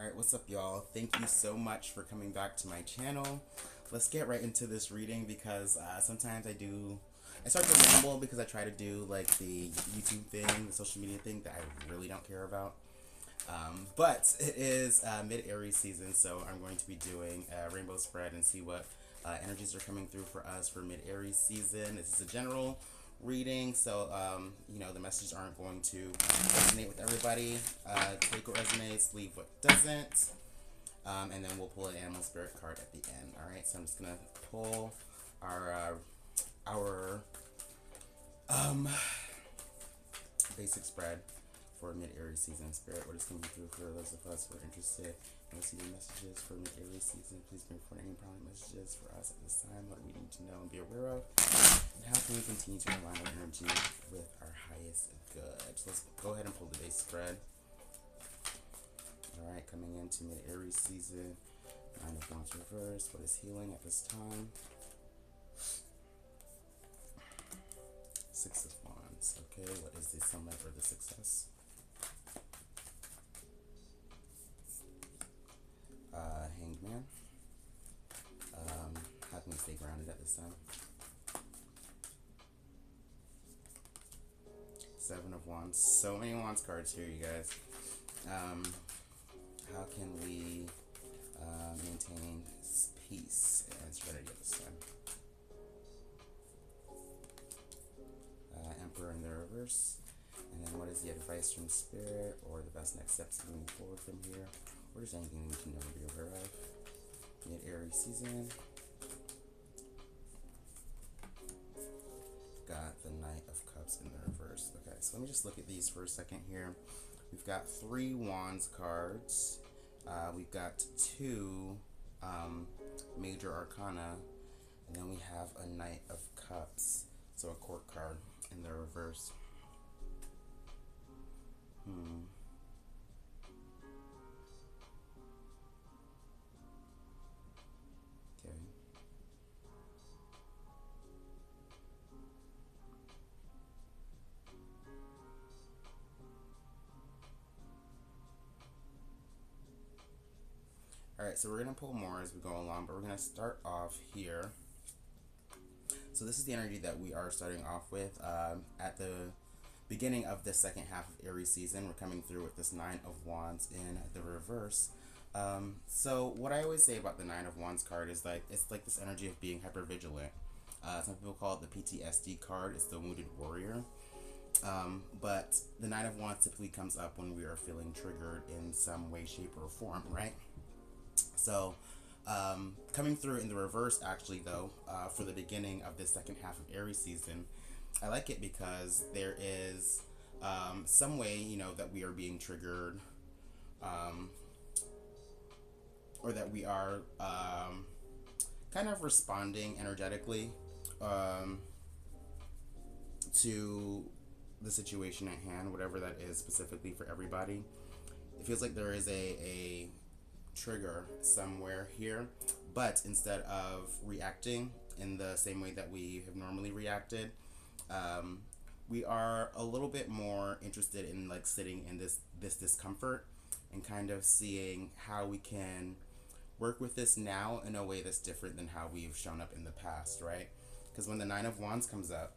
Alright, what's up y'all? Thank you so much for coming back to my channel. Let's get right into this reading because sometimes I start to ramble because I try to do like the YouTube thing, the social media thing that I really don't care about. But it is mid-Aries season, so I'm going to be doing a rainbow spread and see what energies are coming through for us for mid-Aries season. This is a general reading, so the messages aren't going to resonate with everybody. Take what resonates, leave what doesn't, and then we'll pull an animal spirit card at the end. All right, so I'm just gonna pull our basic spread for mid-Aries season. Spirit, what is coming through for those of us who are interested in receiving messages for mid-Aries season? Please bring forward any prominent messages for us at this time. What do we need to know and be aware of? And how can we continue to align our energy with our highest good? So let's go ahead and pull the base spread. Alright, coming into mid-Aries season. Nine of Wands reverse. What is healing at this time? Six of Wands. Okay, what is the sunlight or the success? Hanged Man. How can we stay grounded at this time? Seven of Wands. So many Wands cards here, you guys. How can we maintain peace and serenity at this time? Emperor in the reverse. And then what is the advice from Spirit or the best next steps moving forward from here? Or just anything we can never be aware of? Mid-Aries season. Got the Knight of Cups in the reverse. Okay, so let me just look at these for a second here. We've got 3 Wands cards. We've got 2 Major Arcana. And then we have a Knight of Cups. So a Court card in the reverse. Okay. Alright, so we're going to pull more as we go along, but we're going to start off here. So this is the energy that we are starting off with at the beginning of the second half of Aries season. We're coming through with this Nine of Wands in the reverse. So what I always say about the Nine of Wands card is like it's like this energy of being hyper vigilant. Some people call it the PTSD card. It's the Wounded Warrior. But the Nine of Wands typically comes up when we are feeling triggered in some way, shape, or form, right? So coming through in the reverse, actually, though, for the beginning of the second half of Aries season, I like it because there is some way, that we are being triggered, or that we are kind of responding energetically to the situation at hand, whatever that is specifically for everybody. It feels like there is a trigger somewhere here, but instead of reacting in the same way that we have normally reacted, we are a little bit more interested in like sitting in this discomfort and kind of seeing how we can work with this now in a way that's different than how we've shown up in the past, right? Because when the Nine of Wands comes up,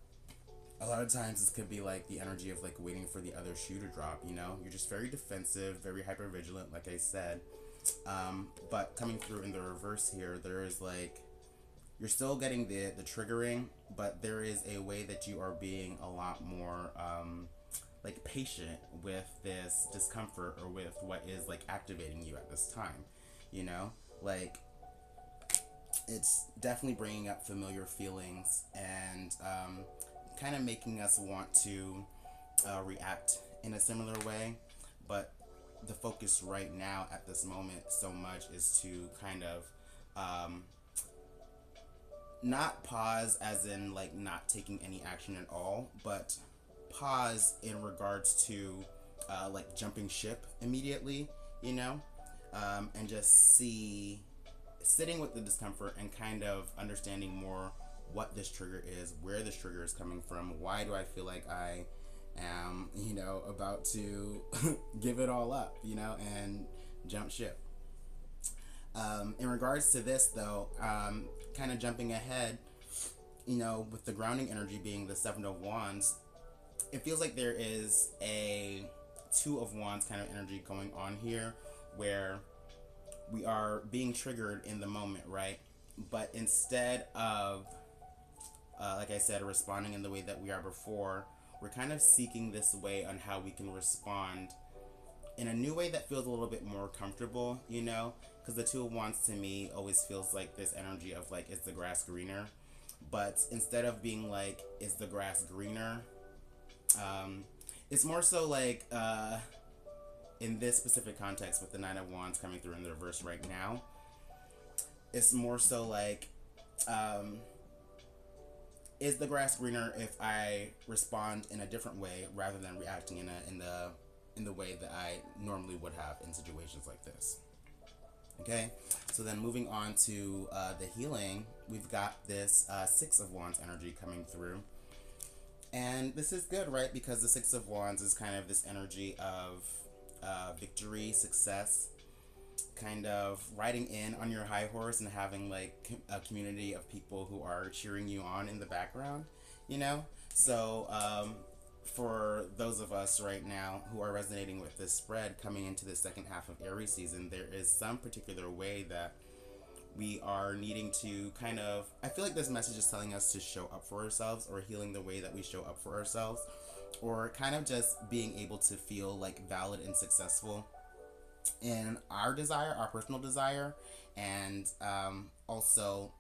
a lot of times this could be like the energy of like waiting for the other shoe to drop, you're just very defensive, very hyper vigilant, like I said. But coming through in the reverse here, there is like, you're still getting the triggering, but there is a way that you are being a lot more like patient with this discomfort or with what is like activating you at this time, like it's definitely bringing up familiar feelings and kind of making us want to react in a similar way, but the focus right now at this moment so much is to kind of not pause as in like not taking any action at all, but pause in regards to like jumping ship immediately, and just sitting with the discomfort and kind of understanding more what this trigger is, where this trigger is coming from, why do I feel like I am, about to give it all up, and jump ship. In regards to this, though, kind of jumping ahead, with the grounding energy being the Seven of Wands, it feels like there is a Two of Wands kind of energy going on here where we are being triggered in the moment, right? But instead of, like I said, responding in the way that we are before, we're kind of seeking this way on how we can respond in a new way that feels a little bit more comfortable, Because the Two of Wands to me always feels like this energy of like, is the grass greener? But instead of being like, is the grass greener? It's more so like, in this specific context with the Nine of Wands coming through in the reverse right now, it's more so like, is the grass greener if I respond in a different way rather than reacting in the way that I normally would have in situations like this? Okay, so then moving on to the healing, we've got this Six of Wands energy coming through. And this is good, right? Because the Six of Wands is kind of this energy of victory, success, kind of riding in on your high horse and having like a community of people who are cheering you on in the background, So for those of us right now who are resonating with this spread coming into the second half of Aries season, there is some particular way that we are needing to kind of, I feel like this message is telling us to show up for ourselves, or healing the way that we show up for ourselves, or kind of just being able to feel like valid and successful in our desire, our personal desire, and also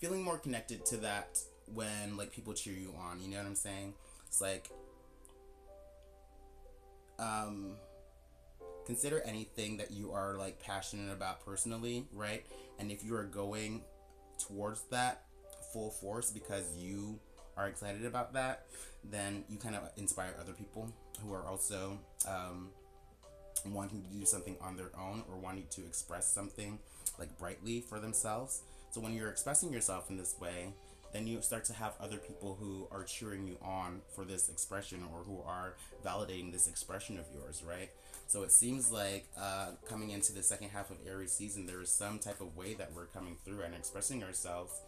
feeling more connected to that when like people cheer you on, you know what I'm saying? It's like, consider anything that you are like passionate about personally, right? And if you are going towards that full force because you are excited about that, then you kind of inspire other people who are also wanting to do something on their own or wanting to express something like brightly for themselves. So when you're expressing yourself in this way, then you start to have other people who are cheering you on for this expression, or who are validating this expression of yours, right? So it seems like coming into the second half of Aries season, there is some type of way that we're coming through and expressing ourselves.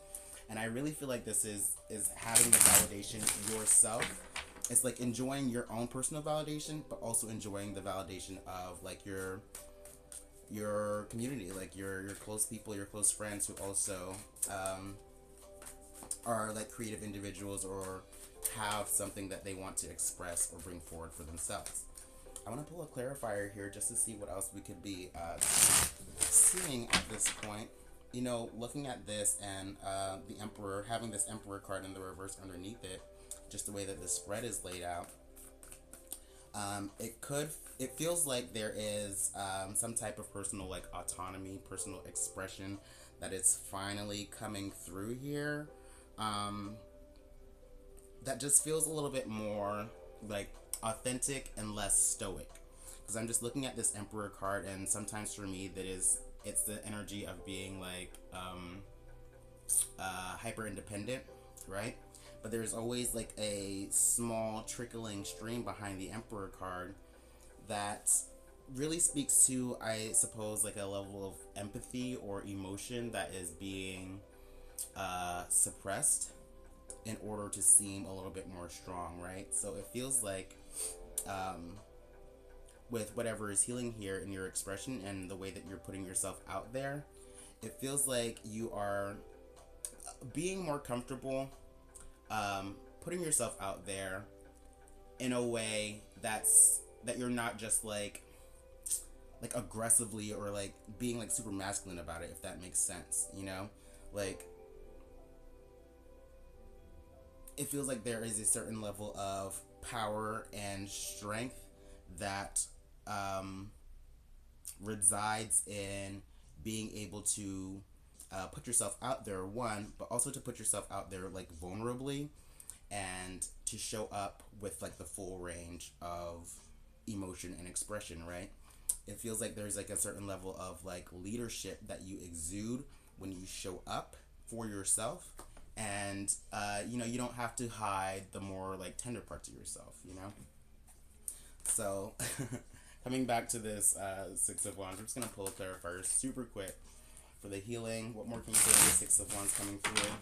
And I really feel like this is having the validation yourself. It's like enjoying your own personal validation, but also enjoying the validation of like your community, like your close people, your close friends who also are like creative individuals or have something that they want to express or bring forward for themselves. I want to pull a clarifier here just to see what else we could be seeing at this point. Looking at this and the Emperor, having this Emperor card in the reverse underneath it, just the way that the spread is laid out, it feels like there is some type of personal like autonomy, personal expression that is finally coming through here. That just feels a little bit more like authentic and less stoic. Because I'm just looking at this Emperor card, and sometimes for me it's the energy of being like hyper independent, right? But there's always like a small trickling stream behind the Emperor card that really speaks to, I suppose, like a level of empathy or emotion that is being suppressed in order to seem a little bit more strong, right? So it feels like with whatever is healing here in your expression and the way that you're putting yourself out there, it feels like you are being more comfortable putting yourself out there in a way that you're not just like aggressively or like being like super masculine about it, if that makes sense, like it feels like there is a certain level of power and strength that resides in being able to put yourself out there, one, but also to put yourself out there like vulnerably and to show up with like the full range of emotion and expression, right? It feels like there's like a certain level of like leadership that you exude when you show up for yourself And you know, you don't have to hide the more like tender parts of yourself, you know. So coming back to this Six of Wands, we're just gonna pull a clarifier super quick for the healing. What more can you say about the Six of Wands coming through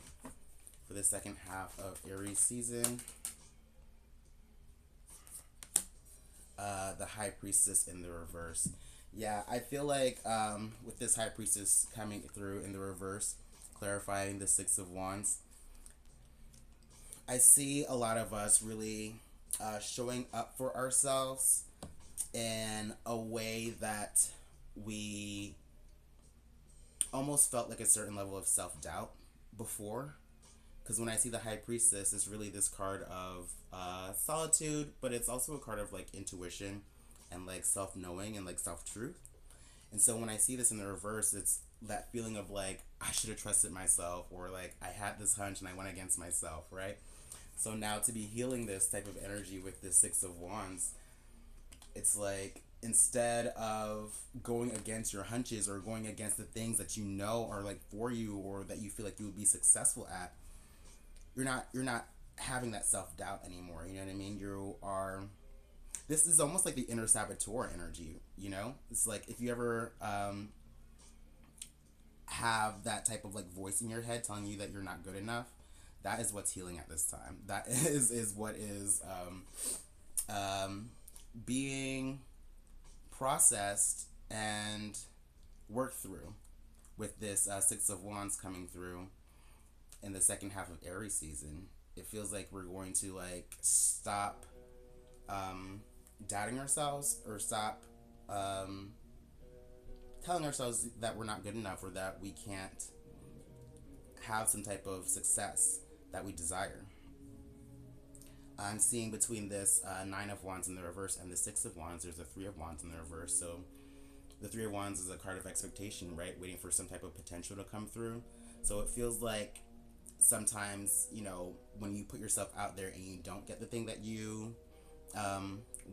for the second half of Aries season? The High Priestess in the reverse. Yeah, I feel like with this High Priestess coming through in the reverse, clarifying the Six of Wands, I see a lot of us really showing up for ourselves in a way that we almost felt like a certain level of self-doubt before. Because when I see the High Priestess, it's really this card of solitude, but it's also a card of like intuition and like self-knowing and like self-truth. And so when I see this in the reverse, it's that feeling of like I should have trusted myself, or like I had this hunch and I went against myself, right? So now to be healing this type of energy with this Six of Wands, it's like instead of going against your hunches or going against the things that you know are like for you or that you feel like you would be successful at, you're not having that self-doubt anymore. You know what I mean? You are, this is almost like the inner saboteur energy, you know? It's like if you ever have that type of like voice in your head telling you that you're not good enough, that is what's healing at this time. That is what is being processed and worked through with this Six of Wands coming through in the second half of Aries season. It feels like we're going to like stop doubting ourselves, or stop telling ourselves that we're not good enough, or that we can't have some type of success that we desire. I'm seeing between this Nine of Wands in the reverse and the Six of Wands, there's a Three of Wands in the reverse. So the Three of Wands is a card of expectation, right? Waiting for some type of potential to come through. So it feels like sometimes, you know, when you put yourself out there and you don't get the thing that you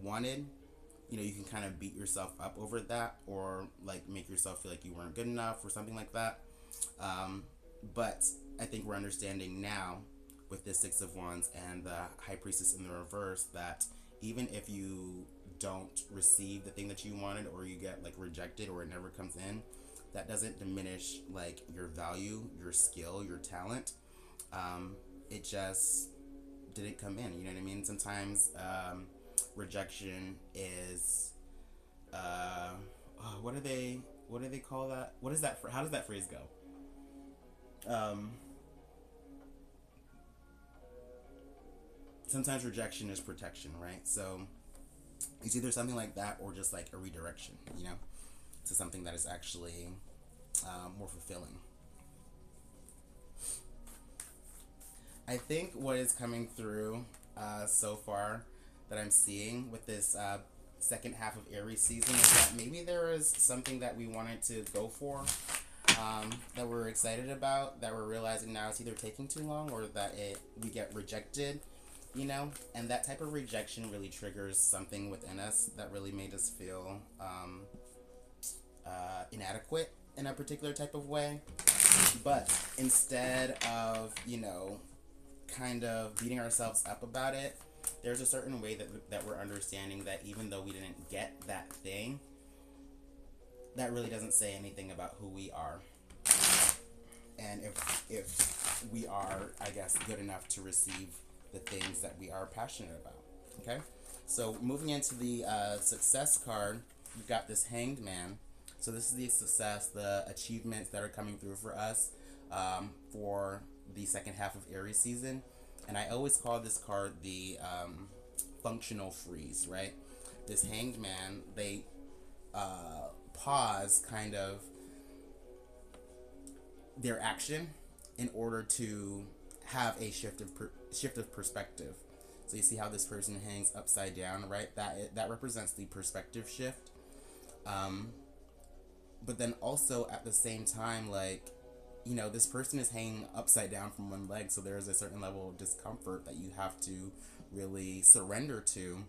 wanted, you know, you can kind of beat yourself up over that, or like make yourself feel like you weren't good enough or something like that. But I think we're understanding now with this Six of Wands and the High Priestess in the reverse that even if you don't receive the thing that you wanted, or you get like rejected, or it never comes in, that doesn't diminish like your value, your skill, your talent. It just didn't come in. You know what I mean? Sometimes rejection is what do they call that? What is that? How does that phrase go? Sometimes rejection is protection, right? So it's either something like that, or just like a redirection, you know, to something that is actually more fulfilling. I think what is coming through so far that I'm seeing with this second half of Aries season is that maybe there is something that we wanted to go for, that we're excited about, that we're realizing now it's either taking too long, or that we get rejected, you know. And that type of rejection really triggers something within us that really made us feel inadequate in a particular type of way. But instead of, you know, kind of beating ourselves up about it, there's a certain way that we're understanding that even though we didn't get that thing, that really doesn't say anything about who we are, and if we are, I guess, good enough to receive the things that we are passionate about. Okay, so moving into the success card, we've got this Hanged Man. So this is the success, the achievements that are coming through for us for the second half of Aries season. And I always call this card the functional freeze, right? This Hanged Man, they pause kind of their action in order to have a shift of perspective. So you see how this person hangs upside down, right? That represents the perspective shift. But then also at the same time, like, you know, this person is hanging upside down from one leg, so there's a certain level of discomfort that you have to really surrender to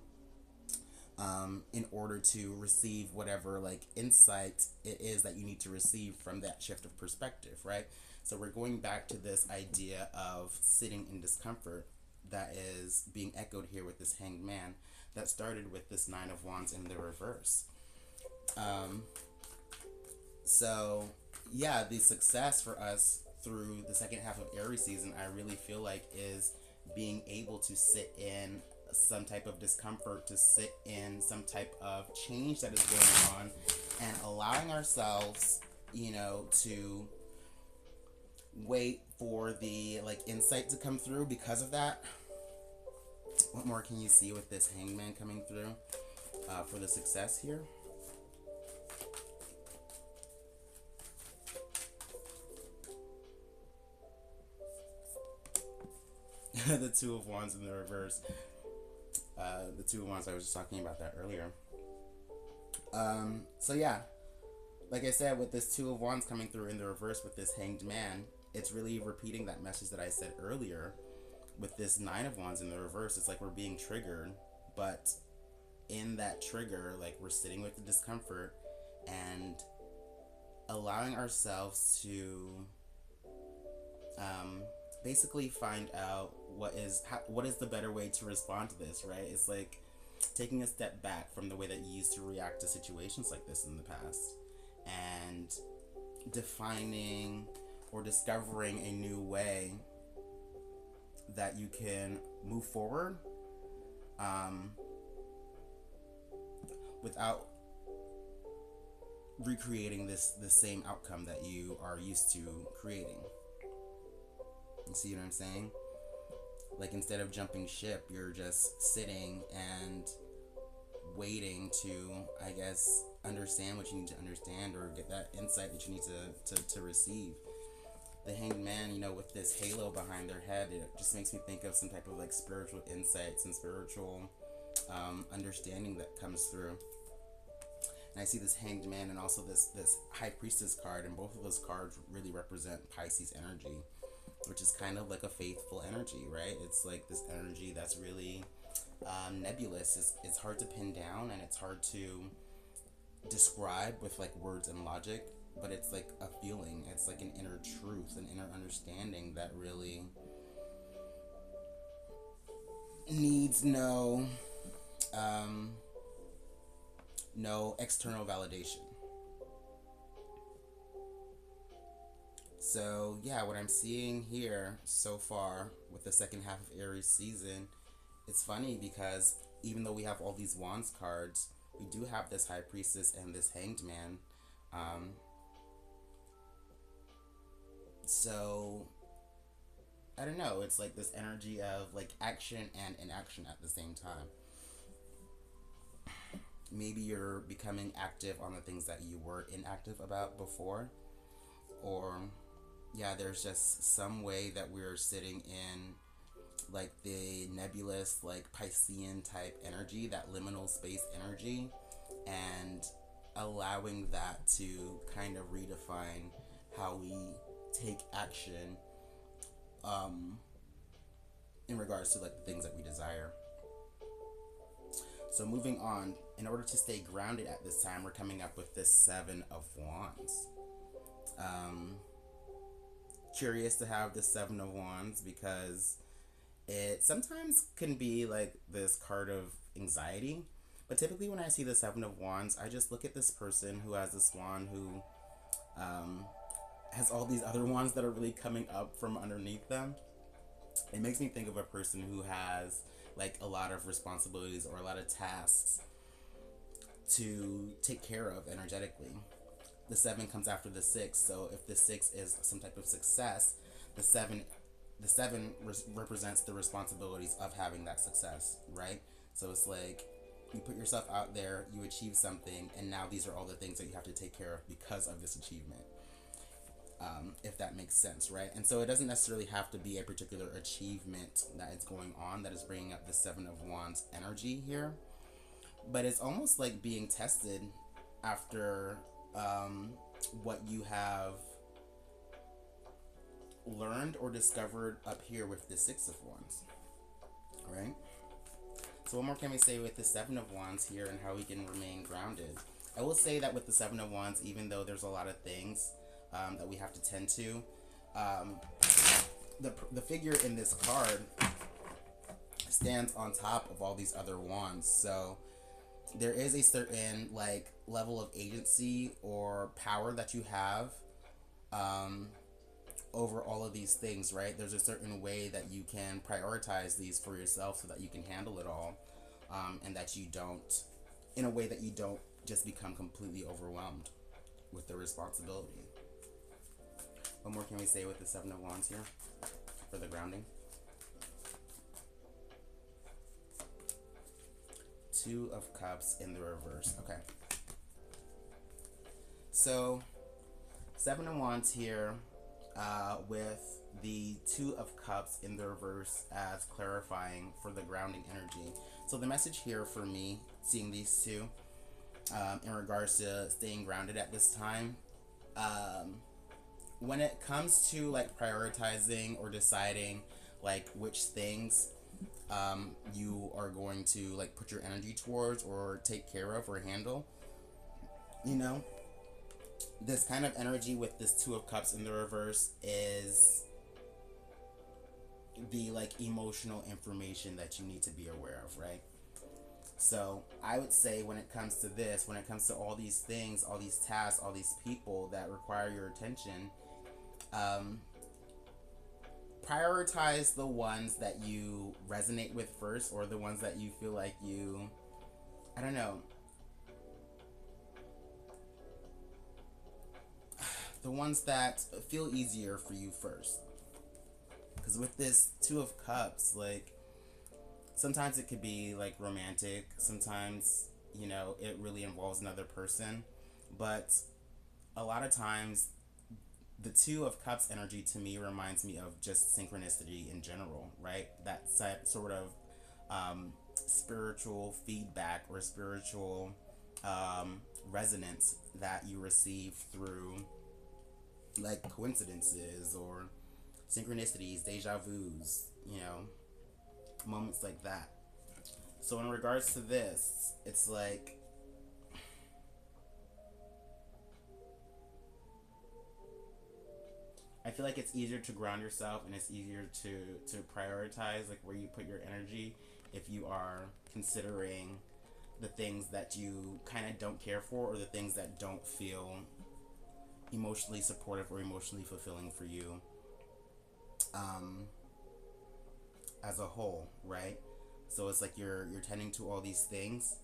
in order to receive whatever like insight it is that you need to receive from that shift of perspective, right? So we're going back to this idea of sitting in discomfort that is being echoed here with this Hanged Man that started with this Nine of Wands in the reverse. Um, so, yeah, the success for us through the second half of Aries season, I really feel like, is being able to sit in some type of discomfort, to sit in some type of change that is going on, and allowing ourselves, to wait for the insight to come through because of that. What more can you see with this Hanged Man coming through for the success here? The Two of Wands in the reverse. The Two of Wands, I was just talking about that earlier. So yeah, like I said, with this Two of Wands coming through in the reverse with this Hanged Man, it's really repeating that message that I said earlier. With this Nine of Wands in the reverse, it's like we're being triggered, but in that trigger, like, we're sitting with the discomfort and allowing ourselves to basically find out what is the better way to respond to this, right? It's like taking a step back from the way that you used to react to situations like this in the past and defining or discovering a new way that you can move forward without recreating the same outcome that you are used to creating. You see what I'm saying? Like, instead of jumping ship, you're just sitting and waiting to, I guess, understand what you need to understand or get that insight that you need to receive. The Hanged Man, with this halo behind their head, it just makes me think of some type of spiritual insights and spiritual understanding that comes through. And I see this Hanged Man and also this High Priestess card, and both of those cards really represent Pisces energy, which is kind of like a faithful energy, right? It's like this energy that's really nebulous. It's hard to pin down and it's hard to describe with words and logic, but it's like a feeling. It's like an inner truth, an inner understanding that really needs no external validation. So yeah, what I'm seeing here so far with the second half of Aries season, it's funny because even though we have all these Wands cards, we do have this High Priestess and this Hanged Man. So I don't know, it's like this energy of action and inaction at the same time. Maybe you're becoming active on the things that you were inactive about before, or yeah, there's just some way that we're sitting in the nebulous Piscean type energy, that liminal space energy, and allowing that to kind of redefine how we take action in regards to the things that we desire. So moving on, in order to stay grounded at this time, we're coming up with this Seven of Wands. Curious to have this Seven of Wands because it sometimes can be this card of anxiety. But typically when I see the Seven of Wands, I just look at this person who has this wand who has all these other wands that are really coming up from underneath them. It makes me think of a person who has a lot of responsibilities or a lot of tasks to take care of energetically. The Seven comes after the Six, so if the Six is some type of success, the seven represents the responsibilities of having that success, right? So it's you put yourself out there, you achieve something, and now these are all the things that you have to take care of because of this achievement. If that makes sense, right? And so it doesn't necessarily have to be a particular achievement that is going on that is bringing up the Seven of Wands energy here, but it's almost like being tested after what you have learned or discovered up here with the Six of Wands, right? So what more can we say with the Seven of Wands here and how we can remain grounded? I will say that with the Seven of Wands, even though there's a lot of things that we have to tend to, Um, the figure in this card stands on top of all these other wands, so there is a certain like level of agency or power that you have um, over all of these things, right? There's a certain way that you can prioritize these for yourself so that you can handle it all, and that you don't, in a way that you don't just become completely overwhelmed with the responsibility. What more can we say with the Seven of Wands here for the grounding? Two of Cups in the reverse. Okay. So, Seven of Wands here with the Two of Cups in the reverse as clarifying for the grounding energy. So the message here for me, seeing these two, in regards to staying grounded at this time, when it comes to like prioritizing or deciding like which things you are going to like put your energy towards or take care of or handle, you know, this kind of energy with this Two of Cups in the reverse is the like emotional information that you need to be aware of, right? So I would say when it comes to this, when it comes to all these things, all these tasks, all these people that require your attention, prioritize the ones that you resonate with first, or the ones that you feel like you, I don't know, the ones that feel easier for you first. Because with this Two of Cups, like, sometimes it could be like romantic, sometimes, you know, it really involves another person, but a lot of times the Two of Cups energy to me reminds me of just synchronicity in general, right? That sort of spiritual feedback or spiritual resonance that you receive through like coincidences or synchronicities, deja vus, you know, moments like that. So in regards to this, it's like I feel like it's easier to ground yourself and it's easier to prioritize like where you put your energy if you are considering the things that you kind of don't care for, or the things that don't feel emotionally supportive or emotionally fulfilling for you um, as a whole, right? So it's like you're tending to all these things.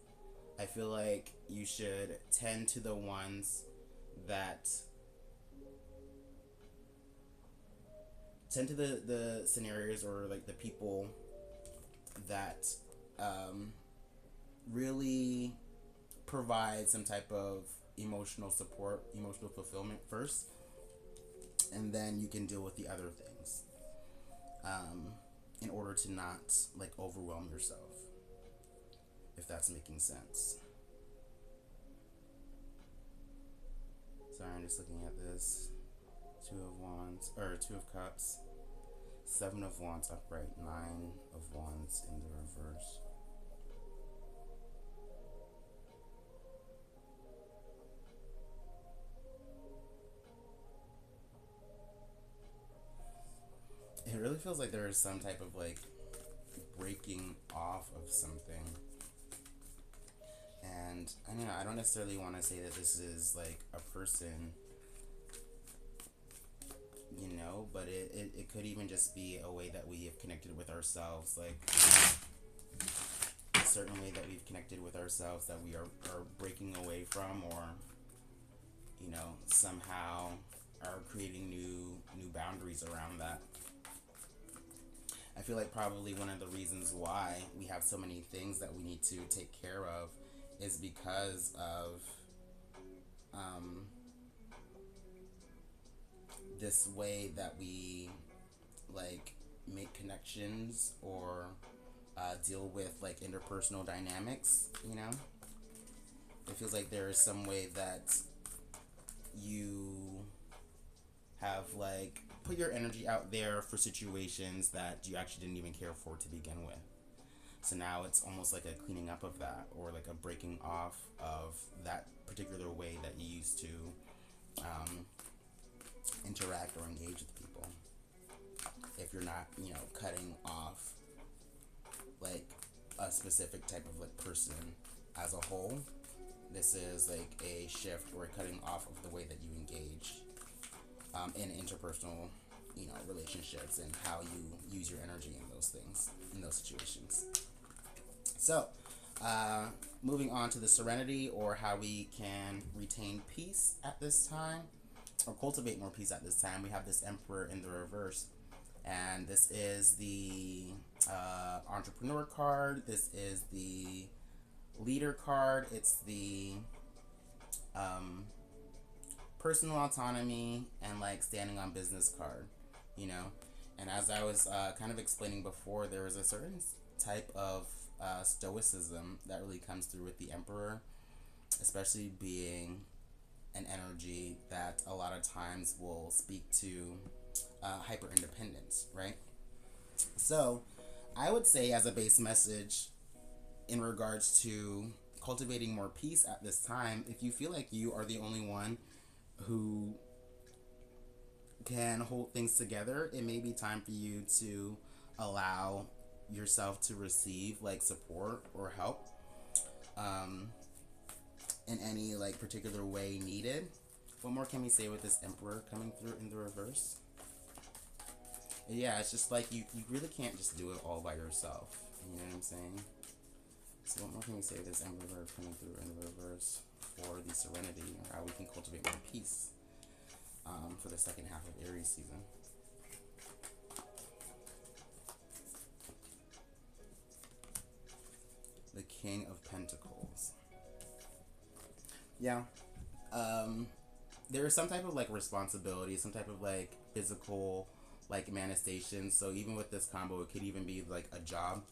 I feel like you should tend to the ones that tend to the scenarios or like the people that really provide some type of emotional support, emotional fulfillment first, and then you can deal with the other things in order to not like overwhelm yourself, if that's making sense. Sorry, I'm just looking at this. Two of Wands, or Two of Cups, Seven of Wands upright, Nine of Wands in the reverse. It really feels like there is some type of like breaking off of something. And I don't know, I don't necessarily want to say that this is like a person, you know, but it could even just be a way that we have connected with ourselves, like a certain way that we've connected with ourselves that we are breaking away from, or, you know, somehow are creating new boundaries around that. I feel like probably one of the reasons why we have so many things that we need to take care of is because of this way that we like make connections or deal with like interpersonal dynamics, you know? It feels like there is some way that you have like put your energy out there for situations that you actually didn't even care for to begin with. So now it's almost like a cleaning up of that, or like a breaking off of that particular way that you used to interact or engage with people. If you're not, cutting off like a specific type of like person as a whole, this is like a shift or a cutting off of the way that you engage in interpersonal, relationships and how you use your energy in those things, in those situations. So, moving on to the serenity, or how we can retain peace at this time or cultivate more peace at this time. We have this Emperor in the reverse, and this is the entrepreneur card. This is the leader card. It's the um, personal autonomy and like standing on business card, you know. And as I was kind of explaining before, there is a certain type of stoicism that really comes through with the Emperor, especially being an energy that a lot of times will speak to hyper independence, right? So, I would say, as a base message in regards to cultivating more peace at this time, if you feel like you are the only one who can hold things together, it may be time for you to allow yourself to receive like support or help in any like particular way needed. What more can we say with this Emperor coming through in the reverse? Yeah, it's just like you really can't just do it all by yourself. You know what I'm saying? So what more can we say with this Emperor coming through in the reverse for the serenity, or how we can cultivate more peace for the second half of Aries season? The King of Pentacles. Yeah. There is some type of like responsibility, some type of like physical like manifestation. So even with this combo, it could even be like a job.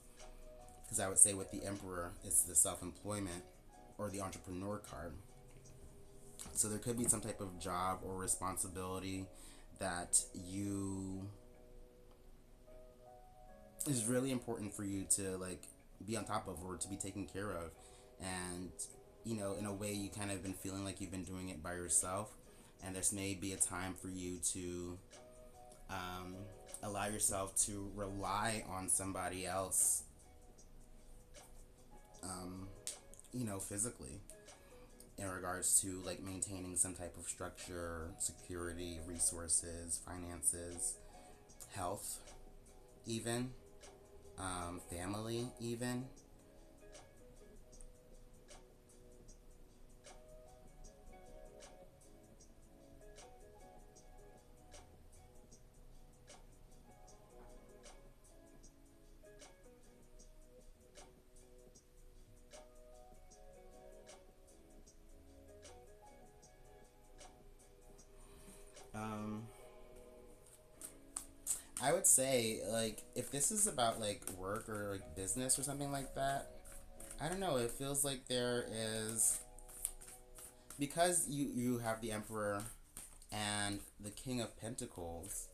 Because I would say with the Emperor, it's the self-employment or the entrepreneur card. So there could be some type of job or responsibility that you is really important for you to like be on top of or to be taken care of. And in a way you kind of been feeling like you've been doing it by yourself, and this may be a time for you to allow yourself to rely on somebody else, physically, in regards to like maintaining some type of structure, security, resources, finances, health, even family, even. Um, I would say, like, if this is about like work or like business or something like that, I don't know. It feels like there is, because you have the Emperor and the King of Pentacles.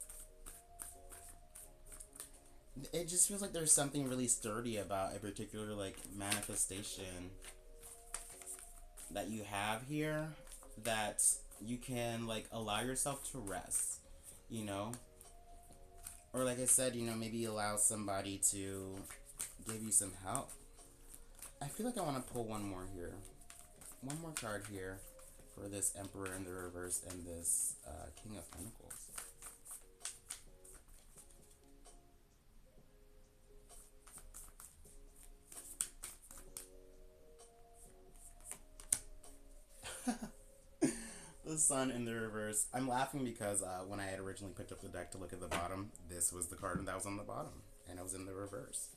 It just feels like there's something really sturdy about a particular like manifestation that you have here, that you can like allow yourself to rest, you know? Or like I said, maybe allow somebody to give you some help. I feel like I want to pull one more here. One more card here for this Emperor in the reverse and this King of Pentacles. The Sun in the reverse. I'm laughing because when I had originally picked up the deck to look at the bottom, this was the card that was on the bottom, and it was in the reverse.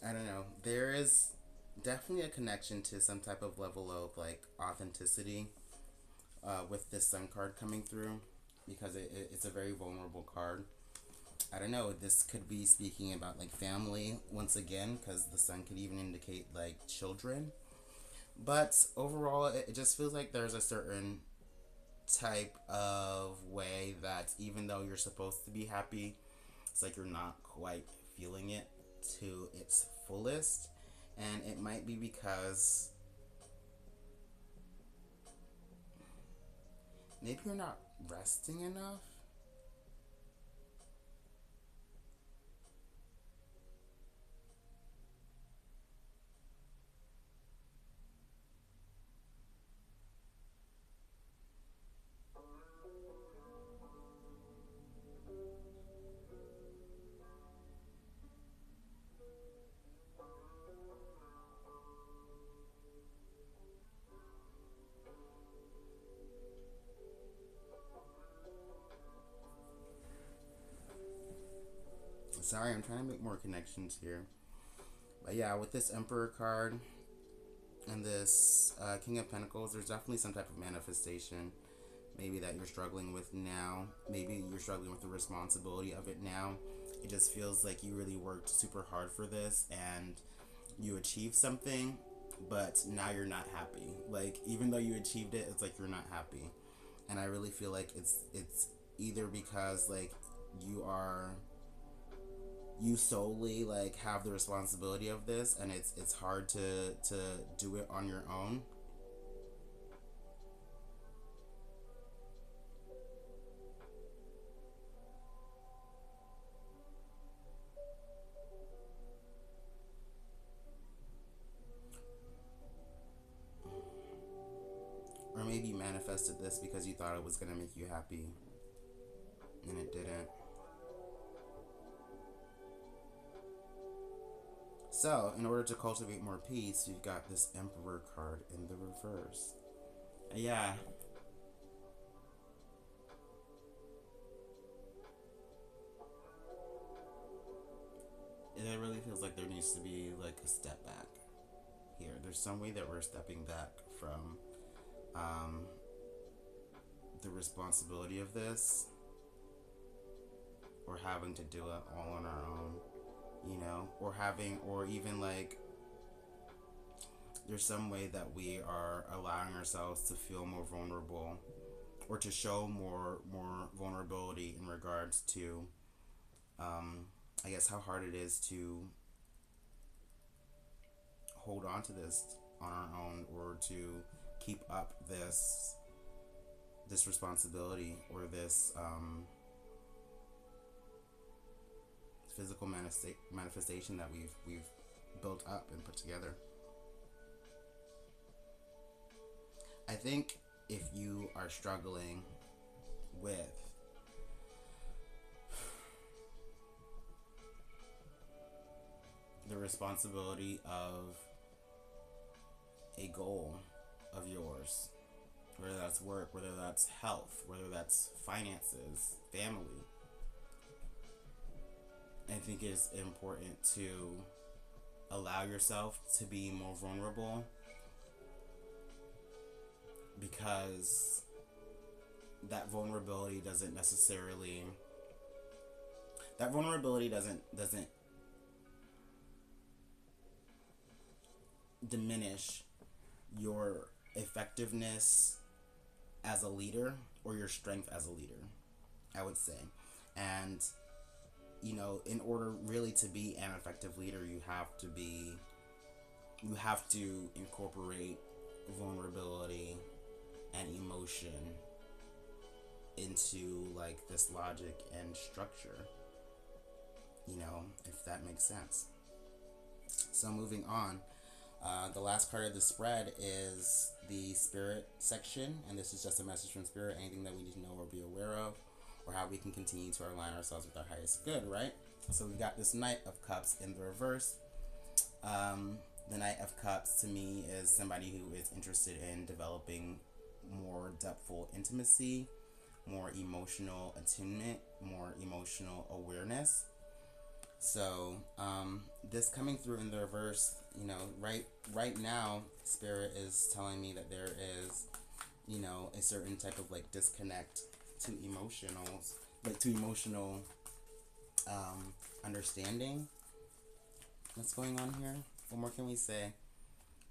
I don't know. There is definitely a connection to some type of level of like authenticity with this Sun card coming through, because it's a very vulnerable card. I don't know. This could be speaking about like family once again, because the Sun could even indicate like children. But overall, it just feels like there's a certain type of way that even though you're supposed to be happy, it's like you're not quite feeling it to its fullest. And it might be because maybe you're not resting enough. Sorry, I'm trying to make more connections here. But yeah, with this Emperor card and this King of Pentacles, there's definitely some type of manifestation. Maybe that you're struggling with now. Maybe you're struggling with the responsibility of it now. It just feels like you really worked super hard for this and you achieved something, but now you're not happy. Like, even though you achieved it, it's like you're not happy. And I really feel like it's either because like you solely like have the responsibility of this and it's hard to do it on your own. Or maybe you manifested this because you thought it was going to make you happy and it didn't. So, in order to cultivate more peace, you've got this Emperor card in the reverse. Yeah. It really feels like there needs to be like a step back here. There's some way that we're stepping back from the responsibility of this, or having to do it all on our own, you know, or even like there's some way that we are allowing ourselves to feel more vulnerable or to show more vulnerability in regards to I guess how hard it is to hold on to this on our own, or to keep up this responsibility, or this physical manifestation that we've built up and put together. I think if you are struggling with the responsibility of a goal of yours, whether that's work, whether that's health, whether that's finances, family, I think it's important to allow yourself to be more vulnerable, because that vulnerability doesn't diminish your effectiveness as a leader or your strength as a leader, I would say. And you know, in order really to be an effective leader, you have to incorporate vulnerability and emotion into like this logic and structure, you know, if that makes sense. So moving on, the last part of the spread is the spirit section, and this is just a message from spirit, anything that we need to know or be aware of, or how we can continue to align ourselves with our highest good, right? So we got this Knight of Cups in the reverse. The Knight of Cups to me is somebody who is interested in developing more depthful intimacy, more emotional attunement, more emotional awareness. So this coming through in the reverse, you know, right now, Spirit is telling me that there is, you know, a certain type of like disconnect to emotional understanding. What's going on here? What more can we say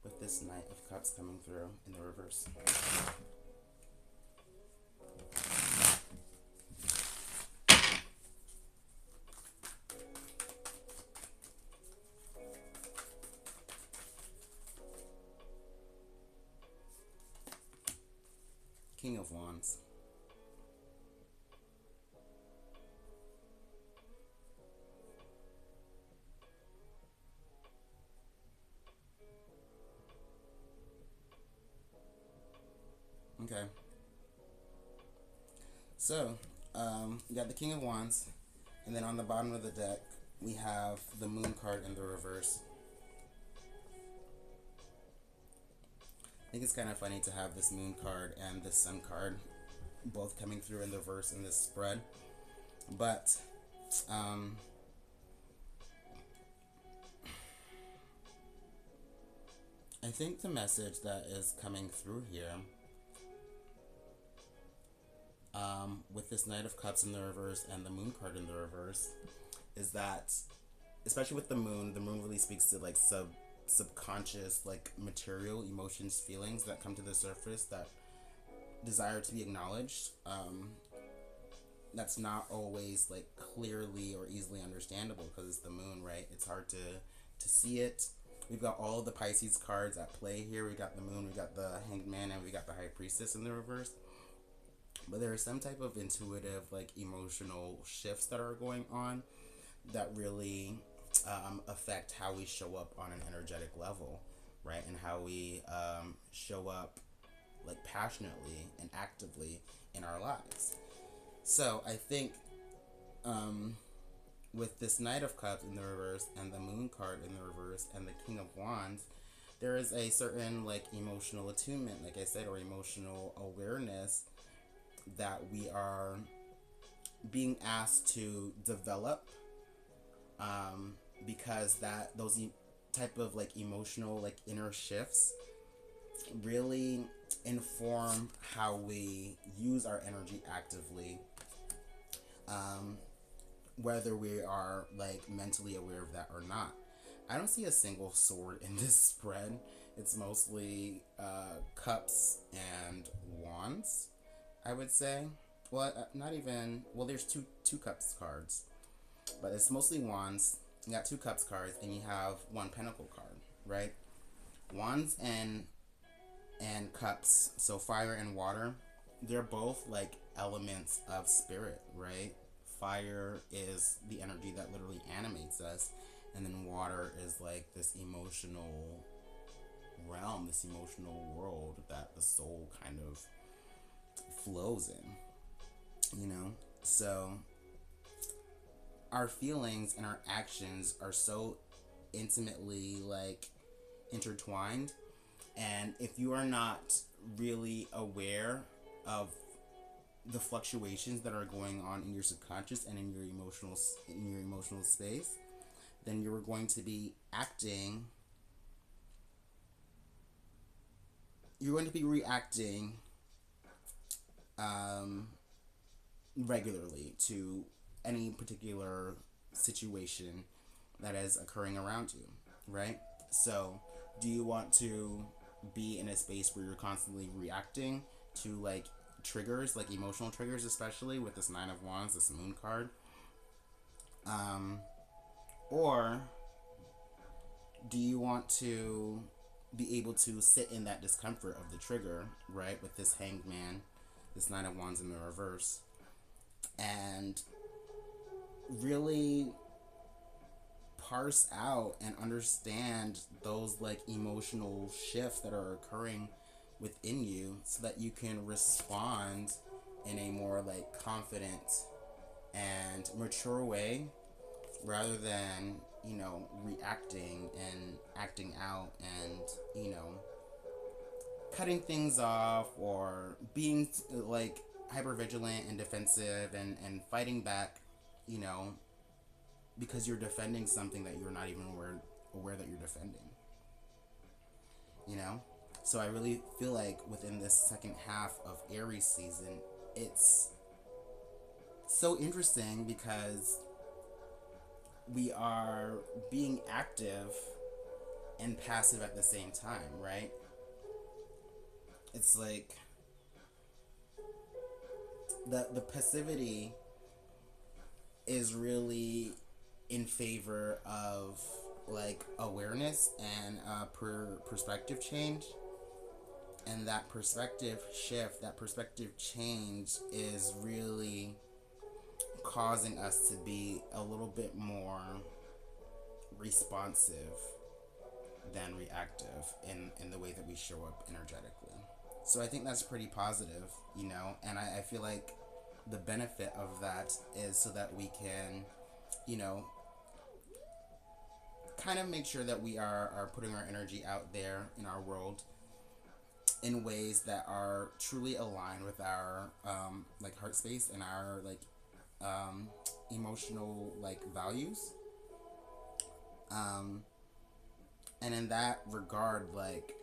with this Knight of Cups coming through in the reverse? King of Wands. Okay. So, we got the King of Wands, and then on the bottom of the deck, we have the Moon card in the reverse. I think it's kind of funny to have this Moon card and this Sun card both coming through in the reverse in this spread. But, I think the message that is coming through here, with this Knight of Cups in the reverse and the Moon card in the reverse, is that, especially with the Moon really speaks to like subconscious, like material emotions, feelings that come to the surface that desire to be acknowledged. That's not always like clearly or easily understandable because it's the Moon, right? It's hard to see it. We've got all of the Pisces cards at play here. We got the Moon, we got the Hanged Man, and we got the High Priestess in the reverse. But there is some type of intuitive, like emotional shifts that are going on that really affect how we show up on an energetic level, right? And how we show up like passionately and actively in our lives. So I think with this Knight of Cups in the reverse and the Moon card in the reverse and the King of Wands, there is a certain like emotional attunement, like I said, or emotional awareness that we are being asked to develop, because that those type of like emotional like inner shifts really inform how we use our energy actively, whether we are like mentally aware of that or not. I don't see a single sword in this spread. It's mostly cups and wands, I would say. Well, not even. Well, there's two cups cards, but it's mostly wands. You got two cups cards, and you have one pentacle card, right? Wands and cups, so fire and water, they're both like elements of spirit, right? Fire is the energy that literally animates us, and then water is like this emotional realm, this emotional world that the soul kind of flows in, you know? So our feelings and our actions are so intimately like intertwined, and if you are not really aware of the fluctuations that are going on in your subconscious and in your emotional space, then you're going to be reacting regularly to any particular situation that is occurring around you, right? So do you want to be in a space where you're constantly reacting to like triggers, like emotional triggers, especially with this Nine of Wands, this Moon card, or do you want to be able to sit in that discomfort of the trigger, right, with this Hanged Man, this Nine of Wands in the reverse, and really parse out and understand those like emotional shifts that are occurring within you so that you can respond in a more like confident and mature way rather than, you know, reacting and acting out and, you know, cutting things off or being like hyper vigilant and defensive and fighting back, you know, because you're defending something that you're not even aware that you're defending, you know? So I really feel like within this second half of Aries season, it's so interesting because we are being active and passive at the same time, right? It's like the passivity is really in favor of like awareness and perspective change, And that perspective shift, that perspective change is really causing us to be a little bit more responsive than reactive in the way that we show up energetically. So I think that's pretty positive, and I feel like the benefit of that is so that we can, you know, kind of make sure that we are putting our energy out there in our world in ways that are truly aligned with our like heart space and our like emotional like values. Um, and in that regard, like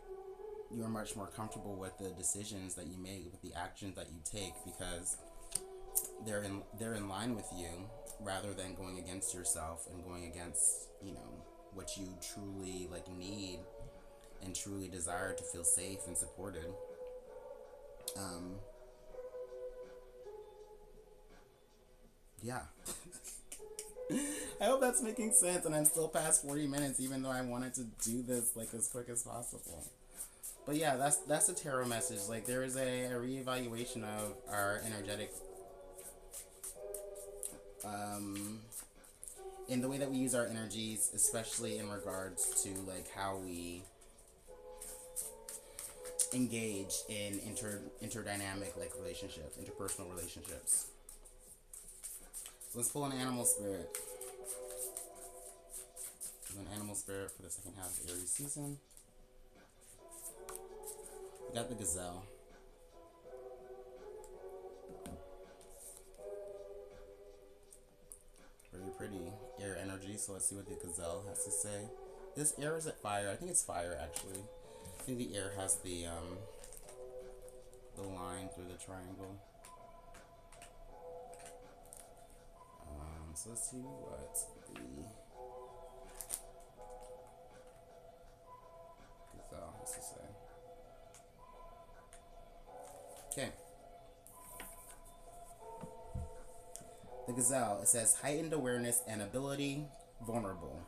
you're much more comfortable with the decisions that you make, with the actions that you take, because they're in line with you rather than going against yourself and going against what you truly like need and truly desire to feel safe and supported. Um, yeah. I hope that's making sense, and I'm still past 40 minutes, even though I wanted to do this like as quick as possible. But yeah, that's a tarot message. Like there is a reevaluation of our energetic, um, in the way that we use our energies, especially in regards to like how we engage in interdynamic like relationships, interpersonal relationships. So let's pull an animal spirit. An animal spirit for the second half of Aries season. We got the gazelle. Very pretty air energy. So let's see what the gazelle has to say. This air is at fire. I think it's fire actually. I think the air has the line through the triangle. So let's see what the gazelle has to say. Okay. The gazelle, it says heightened awareness and ability, vulnerable.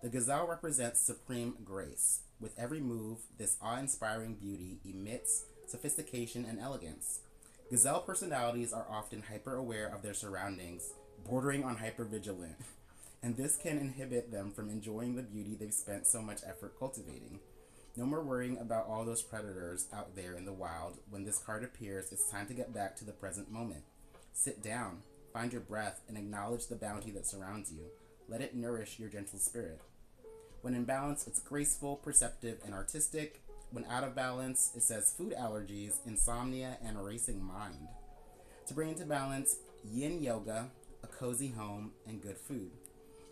The gazelle represents supreme grace. With every move, this awe-inspiring beauty emits sophistication and elegance. Gazelle personalities are often hyper-aware of their surroundings, bordering on hyper-vigilant, and this can inhibit them from enjoying the beauty they've spent so much effort cultivating. No more worrying about all those predators out there in the wild. When this card appears, it's time to get back to the present moment. Sit down, find your breath, and acknowledge the bounty that surrounds you. Let it nourish your gentle spirit. When in balance, it's graceful, perceptive, and artistic. When out of balance, it says food allergies, insomnia, and a racing mind. To bring into balance, yin yoga, a cozy home, and good food.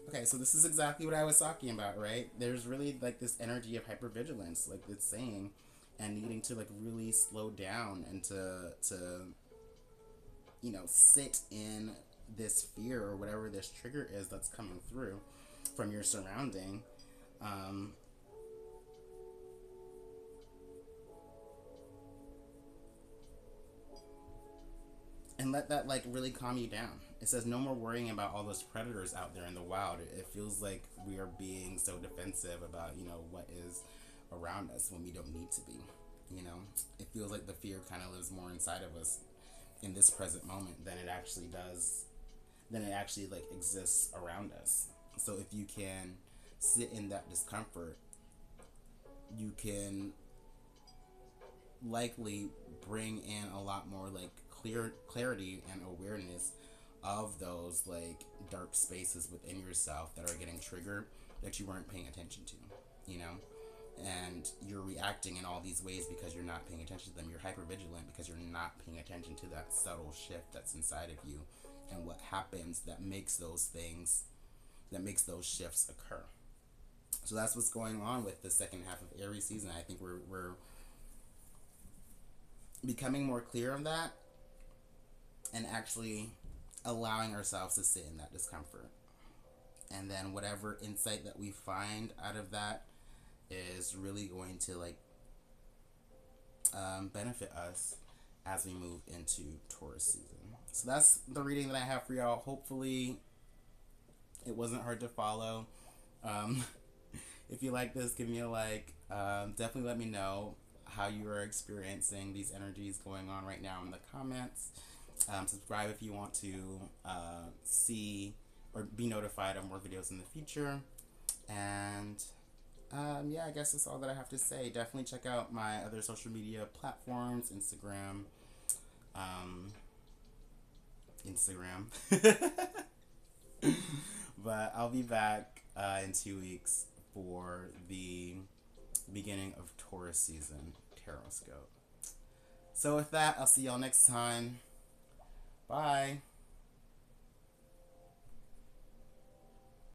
Okay, so this is exactly what I was talking about, right? There's really like this energy of hypervigilance, like it's saying, and needing to like really slow down and to sit in this fear or whatever this trigger is that's coming through from your surrounding. And let that like really calm you down. It says no more worrying about all those predators out there in the wild. It feels like we are being so defensive about what is around us when we don't need to be. It feels like the fear kind of lives more inside of us in this present moment than it actually does, than it actually like exists around us. So if you can sit in that discomfort, you can likely bring in a lot more like clarity and awareness of those like dark spaces within yourself that are getting triggered that you weren't paying attention to, you know and you're reacting in all these ways because you're not paying attention to them. You're hyper vigilant because you're not paying attention to that subtle shift that's inside of you and what happens that makes those shifts occur. So that's what's going on with the second half of Aries season. I think we're becoming more clear of that and actually allowing ourselves to sit in that discomfort. And then whatever insight that we find out of that is really going to like benefit us as we move into Taurus season. So that's the reading that I have for y'all. Hopefully it wasn't hard to follow. If you like this, give me a like. Definitely let me know. how you are experiencing these energies going on right now in the comments. Subscribe if you want to see or be notified of more videos in the future. And yeah, I guess that's all that I have to say. Definitely check out my other social media platforms, um, Instagram. But I'll be back in 2 weeks for the beginning of Taurus season, Tarotscope. So with that, I'll see y'all next time. Bye.